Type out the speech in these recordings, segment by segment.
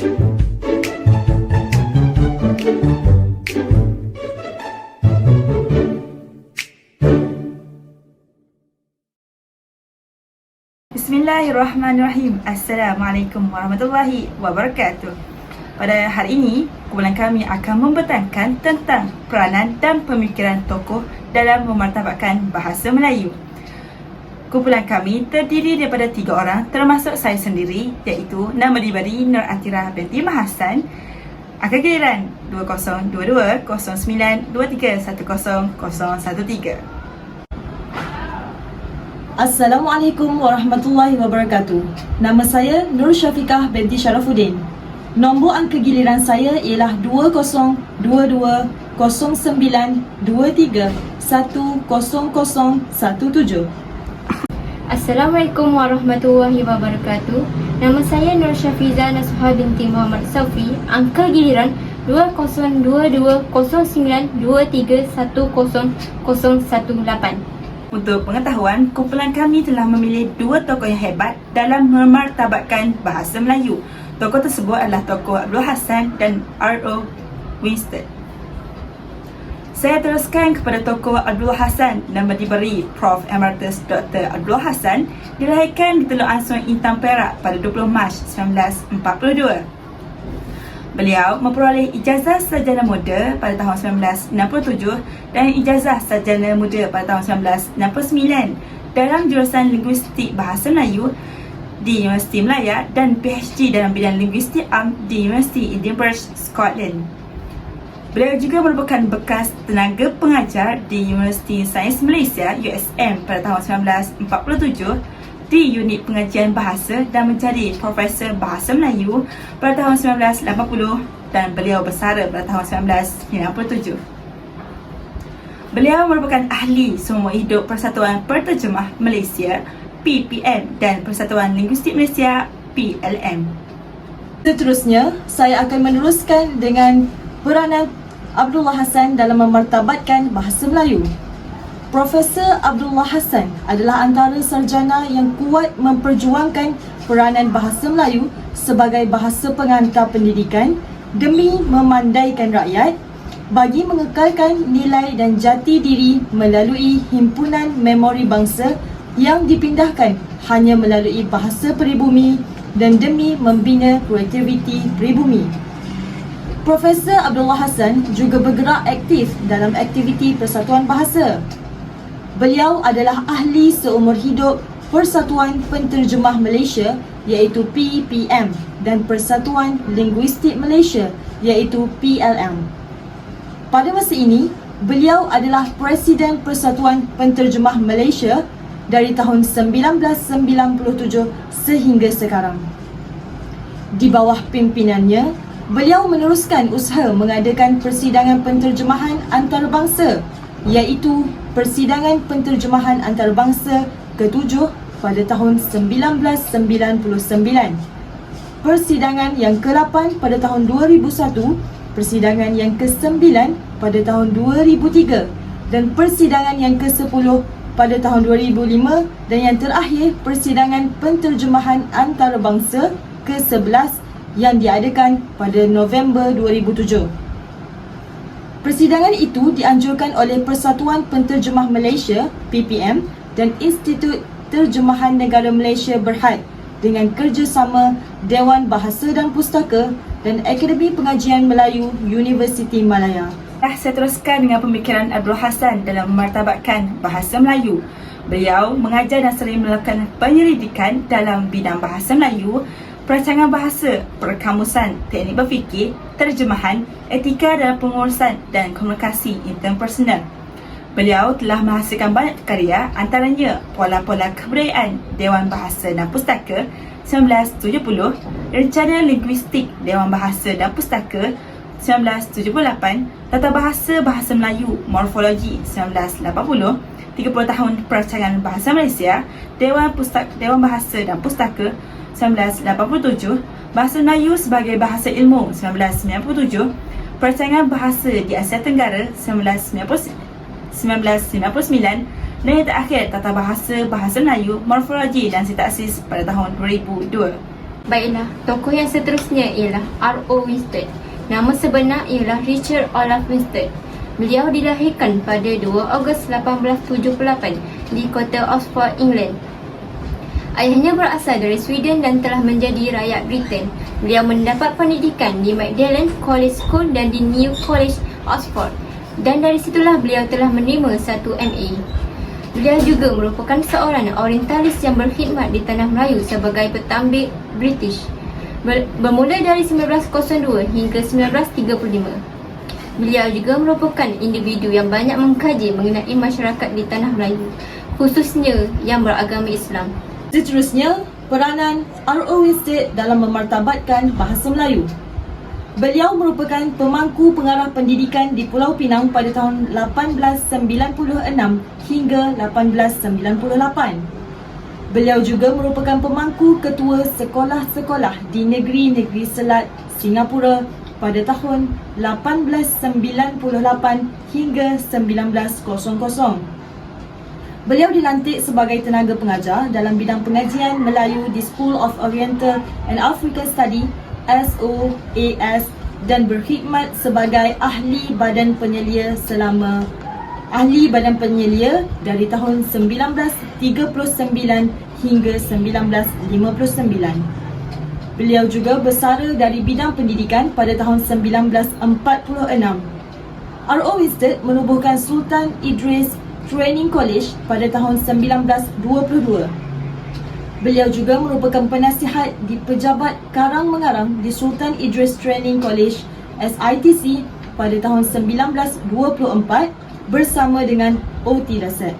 Bismillahirrahmanirrahim. Assalamualaikum warahmatullahi wabarakatuh. Pada hari ini, kumpulan kami akan membentangkan tentang peranan dan pemikiran tokoh dalam memartabatkan bahasa Melayu. Kumpulan kami terdiri daripada 3 orang termasuk saya sendiri, iaitu nama diberi Nur Atira binti Mahasan. Akad giliran 2022 09 23 10013. Assalamualaikum warahmatullahi wabarakatuh. Nama saya Nur Syafiqah binti Syarafuddin. Nombor angka giliran saya ialah 20220923100017. Assalamualaikum warahmatullahi wabarakatuh. Nama saya Nur Syafiza Nasuha binti Muhammad Saufi. Angka giliran 20220923100018. Untuk pengetahuan, kumpulan kami telah memilih 2 tokoh yang hebat dalam memartabatkan bahasa Melayu. Tokoh tersebut adalah tokoh Abdul Hassan dan R.O. Winston. Saya teruskan kepada tokoh Abdul Hassan, nama diberi Prof. Emeritus Dr. Abdul Hassan, dilahirkan di Teluk Ansur, Intan Perak pada 20 Mac 1942. Beliau memperoleh ijazah sarjana muda pada tahun 1967 dan ijazah sarjana muda pada tahun 1969 dalam jurusan Linguistik Bahasa Melayu di Universiti Malaya dan PhD dalam bidang Linguistik Am di Universiti Edinburgh, Scotland. Beliau juga merupakan bekas tenaga pengajar di Universiti Sains Malaysia USM pada tahun 1947 di unit pengajian bahasa dan menjadi Profesor Bahasa Melayu pada tahun 1980 dan beliau bersara pada tahun 1997. Beliau merupakan ahli seumur hidup Persatuan Penterjemah Malaysia PPM dan Persatuan Linguistik Malaysia PLM. Seterusnya, saya akan meneruskan dengan peranan Abdullah Hassan dalam memartabatkan bahasa Melayu. Profesor Abdullah Hassan adalah antara sarjana yang kuat memperjuangkan peranan bahasa Melayu sebagai bahasa pengantar pendidikan demi memandaikan rakyat bagi mengekalkan nilai dan jati diri melalui himpunan memori bangsa yang dipindahkan hanya melalui bahasa peribumi dan demi membina kreativiti peribumi. Profesor Abdullah Hassan juga bergerak aktif dalam aktiviti Persatuan Bahasa. Beliau adalah ahli seumur hidup Persatuan Penterjemah Malaysia iaitu PPM dan Persatuan Linguistik Malaysia iaitu PLM. Pada masa ini, beliau adalah Presiden Persatuan Penterjemah Malaysia dari tahun 1997 sehingga sekarang. Di bawah pimpinannya, beliau meneruskan usaha mengadakan persidangan penterjemahan antarabangsa iaitu Persidangan Penterjemahan Antarabangsa ke-7 pada tahun 1999, persidangan yang ke-8 pada tahun 2001, persidangan yang ke-9 pada tahun 2003 dan persidangan yang ke-10 pada tahun 2005 dan yang terakhir persidangan penterjemahan antarabangsa ke-11 yang diadakan pada November 2007. Persidangan itu dianjurkan oleh Persatuan Penterjemah Malaysia PPM dan Institut Terjemahan Negara Malaysia Berhad dengan kerjasama Dewan Bahasa dan Pustaka dan Akademi Pengajian Melayu Universiti Malaya. Saya teruskan dengan pemikiran Abdul Hassan dalam memartabatkan bahasa Melayu. Beliau mengajar dan sering melakukan penyelidikan dalam bidang bahasa Melayu, perancangan bahasa, perkamusan, teknik berfikir, terjemahan, etika dalam pengurusan dan komunikasi interpersonal. Beliau telah menghasilkan banyak karya, antaranya Pola-Pola Kebudayaan Dewan Bahasa dan Pustaka 1970, Rencana Linguistik Dewan Bahasa dan Pustaka 1978, Tata Bahasa Bahasa Melayu Morfologi 1980, 30 tahun Perancangan Bahasa Malaysia, Dewan Bahasa dan Pustaka 1987, Bahasa Melayu sebagai Bahasa Ilmu 1997, Perancangan Bahasa di Asia Tenggara 1999, dan yang terakhir Tata Bahasa Bahasa Melayu Morfologi dan Sintaksis pada tahun 2002. Baiklah, tokoh yang seterusnya ialah R.O. Winstead. Nama sebenar ialah Richard Olaf Winstead. Beliau dilahirkan pada 2 Ogos 1878 di kota Oxford, England. Ayahnya berasal dari Sweden dan telah menjadi rakyat Britain. Beliau mendapat pendidikan di Magdalen College School dan di New College, Oxford. Dan dari situlah beliau telah menerima satu MA. Beliau juga merupakan seorang orientalis yang berkhidmat di Tanah Melayu sebagai pentadbir British bermula dari 1902 hingga 1935. Beliau juga merupakan individu yang banyak mengkaji mengenai masyarakat di Tanah Melayu, khususnya yang beragama Islam. Seterusnya, peranan R.O. Winstead dalam memartabatkan bahasa Melayu. Beliau merupakan pemangku pengarah pendidikan di Pulau Pinang pada tahun 1896 hingga 1898. Beliau juga merupakan pemangku ketua sekolah-sekolah di negeri-negeri Selat Singapura pada tahun 1898 hingga 1900. Beliau dilantik sebagai tenaga pengajar dalam bidang pengajian Melayu di School of Oriental and African Study SOAS dan berkhidmat sebagai ahli badan penyelia dari tahun 1939 hingga 1959. Beliau juga bersara dari bidang pendidikan pada tahun 1946. R.O. Winstead menubuhkan Sultan Idris Training College pada tahun 1922. Beliau juga merupakan penasihat di Pejabat Karang Mengarang di Sultan Idris Training College SITC pada tahun 1924 bersama dengan O.T. Rasad.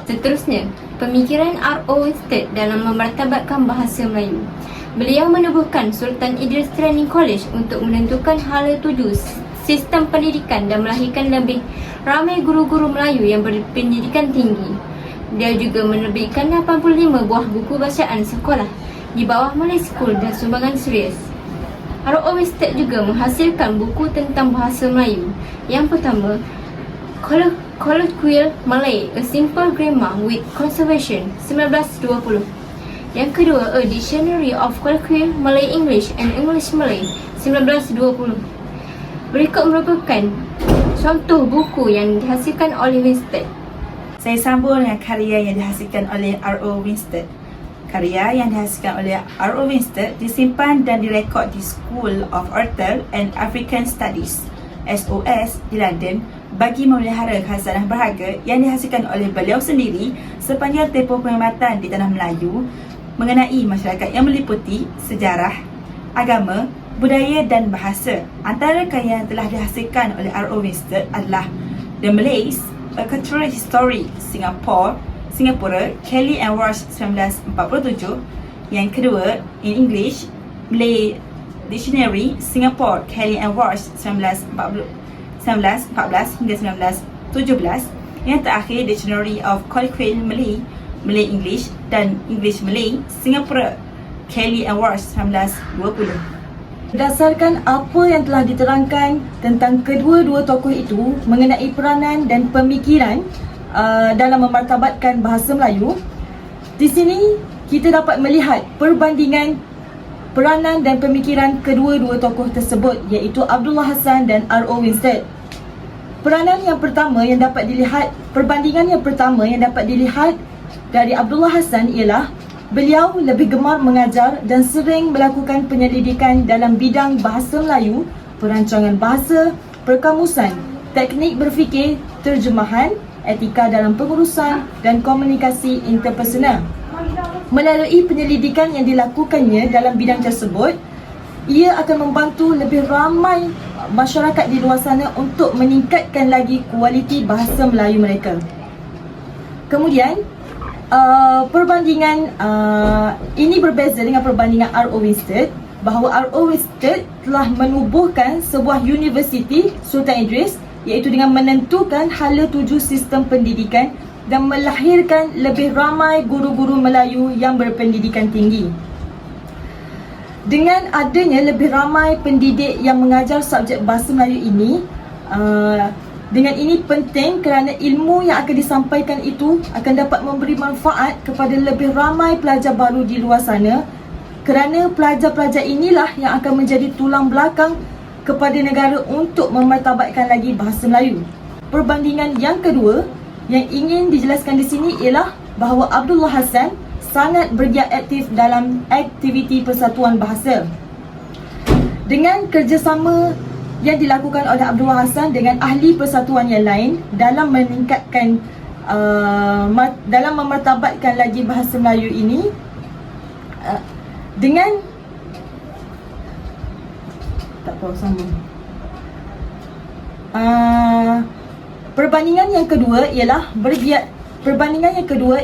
Seterusnya, pemikiran R.O. Winstead dalam memartabatkan bahasa Melayu. Beliau menubuhkan Sultan Idris Training College untuk menentukan hala tuju sistem pendidikan dan melahirkan lebih ramai guru-guru Melayu yang berpendidikan tinggi. Dia juga menerbitkan 85 buah buku bacaan sekolah di bawah Malay School dan sumbangan serius. R.O. Winstead juga menghasilkan buku tentang bahasa Melayu. Yang pertama, Colloquial Malay, A Simple Grammar with Conservation, 1920. Yang kedua, A Dictionary of Colloquial Malay English and English Malay, 1920. Berikut merupakan contoh buku yang dihasilkan oleh Winstead. Saya sambung dengan karya yang dihasilkan oleh R.O. Winstead. Karya yang dihasilkan oleh R.O. Winstead disimpan dan direkod di School of Oriental and African Studies SOS di London bagi memelihara khazanah berharga yang dihasilkan oleh beliau sendiri sepanjang tempoh pengamatan di Tanah Melayu mengenai masyarakat yang meliputi sejarah, agama, budaya dan bahasa. Antara karya yang telah dihasilkan oleh R.O. Winstead adalah The Malays, A Cultural History Singapura, Kelly and Walsh, 1947. Yang kedua, in English, Malay Dictionary, Singapore, Kelly and Walsh, 1914 hingga 1917. Yang terakhir, Dictionary of Colloquial Malay, Malay English dan English Malay, Singapura, Kelly and Walsh, 1920. Berdasarkan apa yang telah diterangkan tentang kedua-dua tokoh itu mengenai peranan dan pemikiran dalam memartabatkan bahasa Melayu, di sini kita dapat melihat perbandingan peranan dan pemikiran kedua-dua tokoh tersebut, iaitu Abdullah Hassan dan R.O. Winstead. Perbandingan yang pertama yang dapat dilihat dari Abdullah Hassan ialah beliau lebih gemar mengajar dan sering melakukan penyelidikan dalam bidang bahasa Melayu, perancangan bahasa, perkamusan, teknik berfikir, terjemahan, etika dalam pengurusan dan komunikasi interpersonal. Melalui penyelidikan yang dilakukannya dalam bidang tersebut, ia akan membantu lebih ramai masyarakat di luar sana untuk meningkatkan lagi kualiti bahasa Melayu mereka. Kemudian, perbandingan ini berbeza dengan perbandingan R.O. Winstead, bahawa R.O. Winstead telah menubuhkan sebuah universiti Sultan Idris, iaitu dengan menentukan hala tuju sistem pendidikan dan melahirkan lebih ramai guru-guru Melayu yang berpendidikan tinggi. Dengan adanya lebih ramai pendidik yang mengajar subjek bahasa Melayu ini, dengan ini penting kerana ilmu yang akan disampaikan itu akan dapat memberi manfaat kepada lebih ramai pelajar baru di luar sana kerana pelajar-pelajar inilah yang akan menjadi tulang belakang kepada negara untuk memartabatkan lagi bahasa Melayu. Perbandingan yang kedua yang ingin dijelaskan di sini ialah bahawa Abdullah Hassan sangat bergiat aktif dalam aktiviti persatuan bahasa. Dengan kerjasama yang dilakukan oleh Abdullah Hassan dengan ahli persatuan yang lain dalam meningkatkan dalam memartabatkan lagi bahasa Melayu ini, dengan tak apa sambung. Perbandingan yang kedua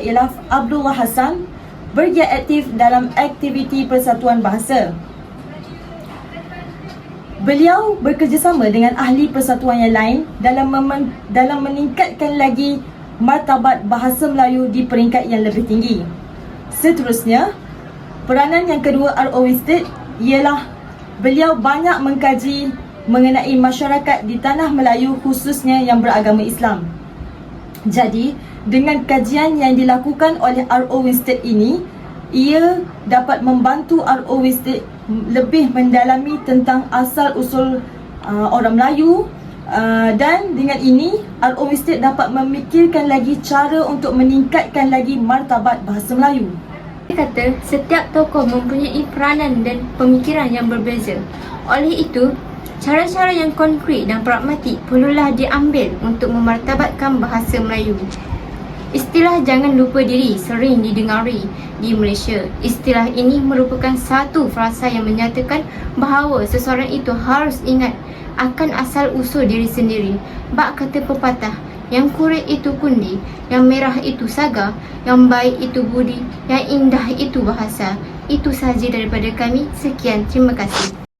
ialah Abdullah Hassan bergiat aktif dalam aktiviti persatuan bahasa. Beliau bekerjasama dengan ahli persatuan yang lain dalam meningkatkan lagi martabat bahasa Melayu di peringkat yang lebih tinggi. Seterusnya, peranan yang kedua R.O. Winstedt ialah beliau banyak mengkaji mengenai masyarakat di tanah Melayu khususnya yang beragama Islam. Jadi, dengan kajian yang dilakukan oleh R.O. Winstedt ini, ia dapat membantu R.O. Winstedt lebih mendalami tentang asal-usul orang Melayu, dan dengan ini R.O. Winstedt dapat memikirkan lagi cara untuk meningkatkan lagi martabat bahasa Melayu. Dia kata setiap tokoh mempunyai peranan dan pemikiran yang berbeza. Oleh itu, cara-cara yang konkret dan pragmatik perlulah diambil untuk memartabatkan bahasa Melayu. Istilah jangan lupa diri sering didengari di Malaysia. Istilah ini merupakan satu frasa yang menyatakan bahawa seseorang itu harus ingat akan asal-usul diri sendiri. Bak kata pepatah, yang kurit itu kundi, yang merah itu saga, yang baik itu budi, yang indah itu bahasa. Itu sahaja daripada kami. Sekian, terima kasih.